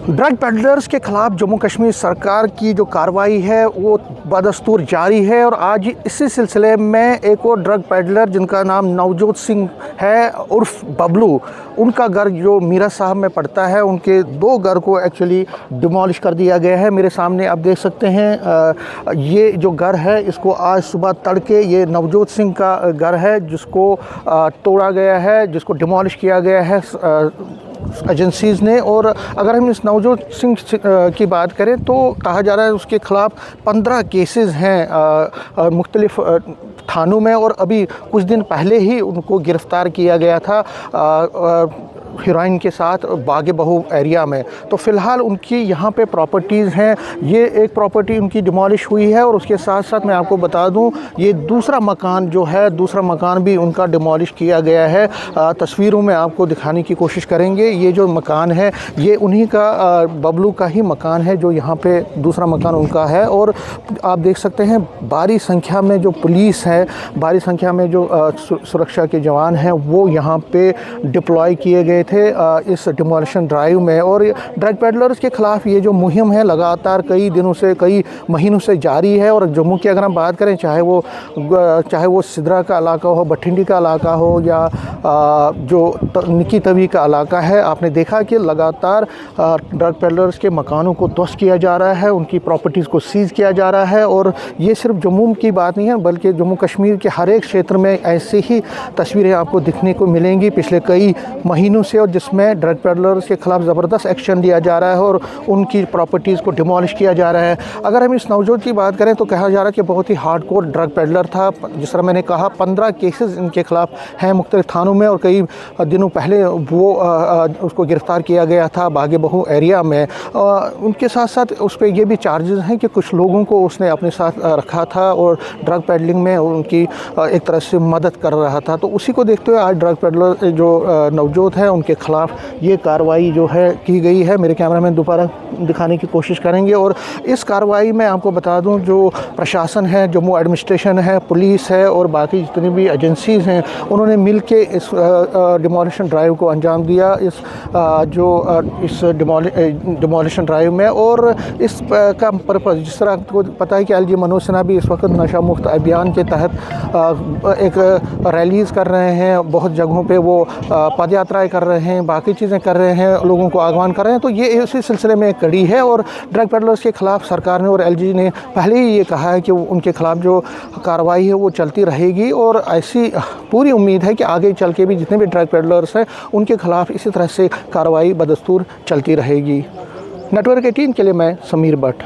Drug peddlers के खिलाफ जम्मू कश्मीर सरकार की जो कार्रवाई है वो बदस्तूर जारी है और आज इसी सिलसिले में एक और ड्रग पेडलर जिनका नाम नवजोत सिंह है उर्फ बबलू, उनका घर जो मीरा साहब में पड़ता है, उनके दो घर को एक्चुअली डिमोलिश कर दिया गया है। मेरे सामने आप देख सकते हैं ये जो घर है इसको आज सुबह तड़के ये नवजोत सिंह का घर है जिसको तोड़ा गया है, जिसको डिमोलिश किया गया है एजेंसीज़ ने। और अगर हम इस नवजोत सिंह की बात करें तो कहा जा रहा है उसके ख़िलाफ़ 15 केसेस हैं मुख्तलिफ़ थानों में और अभी कुछ दिन पहले ही उनको गिरफ़्तार किया गया था हीरोइन के साथ बागे बहू एरिया में। तो फ़िलहाल उनकी यहाँ पे प्रॉपर्टीज़ हैं, ये एक प्रॉपर्टी उनकी डिमोलिश हुई है और उसके साथ साथ मैं आपको बता दूँ ये दूसरा मकान जो है, दूसरा मकान भी उनका डिमोलिश किया गया है। तस्वीरों में आपको दिखाने की कोशिश करेंगे। ये जो मकान है ये उन्हीं का बबलू का ही मकान है जो यहाँ पे दूसरा मकान उनका है। और आप देख सकते हैं भारी संख्या में जो पुलिस है, भारी संख्या में जो सुरक्षा के जवान हैं वो यहाँ पे डिप्लॉय किए गए थे इस डिमोलिशन ड्राइव में। और ड्रग पेडलर्स के ख़िलाफ़ ये जो मुहिम है लगातार कई दिनों से, कई महीनों से जारी है। और जम्मू की अगर हम बात करें, चाहे वो सिदरा का इलाका हो, भटिंडी का इलाका हो या जो निकी तवी का इलाका है, आपने देखा कि लगातार ड्रग पेडलर्स के मकानों को ध्वस्त किया जा रहा है, उनकी प्रॉपर्टीज़ को सीज़ किया जा रहा है। और ये सिर्फ जम्मू की बात नहीं है बल्कि जम्मू कश्मीर के हर एक क्षेत्र में ऐसी ही तस्वीरें आपको दिखने को मिलेंगी पिछले कई महीनों से, और जिसमें ड्रग पेडलर्स के ख़िलाफ़ ज़बरदस्त एक्शन लिया जा रहा है और उनकी प्रॉपर्टीज़ को डिमोलिश किया जा रहा है। अगर हम इस नवजोत की बात करें तो कहा जा रहा है कि बहुत ही हार्डकोर ड्रग पेडलर था। जिस तरह मैंने कहा 15 केसेस इनके ख़िलाफ़ हैं मुख्तलिफ थानों में और कई दिनों पहले वो उसको गिरफ़्तार किया गया था बागे बहू एरिया में। उनके साथ साथ उस पर ये भी चार्जेस हैं कि कुछ लोगों को उसने अपने साथ रखा था और ड्रग पेडलिंग में उनकी एक तरह से मदद कर रहा था। तो उसी को देखते हुए आज ड्रग पेडलर जो नवजोत है उनके ख़िलाफ़ ये कार्रवाई जो है की गई है। मेरे कैमरामैन दोबारा दिखाने की कोशिश करेंगे। और इस कार्रवाई में आपको बता दूं जो प्रशासन है, जम्मू एडमिनिस्ट्रेशन है, पुलिस है और बाकी जितनी भी एजेंसीज़ हैं, उन्होंने मिल के इस डिमोलिशन ड्राइव को अंजाम दिया इस डिमोलिशन ड्राइव में। और इस का पर्पज़, जिस तरह आपको पता है कि एलजी मनोज सिन्हा भी इस वक्त नशा मुक्त अभियान के तहत एक रैलीज़ कर रहे हैं, बहुत जगहों पे वो पद यात्राएँ कर रहे हैं, बाकी चीज़ें कर रहे हैं, लोगों को आह्वान कर रहे हैं। तो ये इसी सिलसिले में एक कड़ी है। और ड्रग पेडलर्स के ख़िलाफ़ सरकार ने और एलजी ने पहले ही ये कहा है कि उनके ख़िलाफ़ जो कार्रवाई है वो चलती रहेगी और ऐसी पूरी उम्मीद है कि आगे चल के भी जितने भी ड्रग पेडलर्स हैं उनके ख़िलाफ़ इसी तरह से कार्रवाई बदस्तूर चलती रहेगी। नेटवर्क 18 के लिए मैं समीर भट्ट।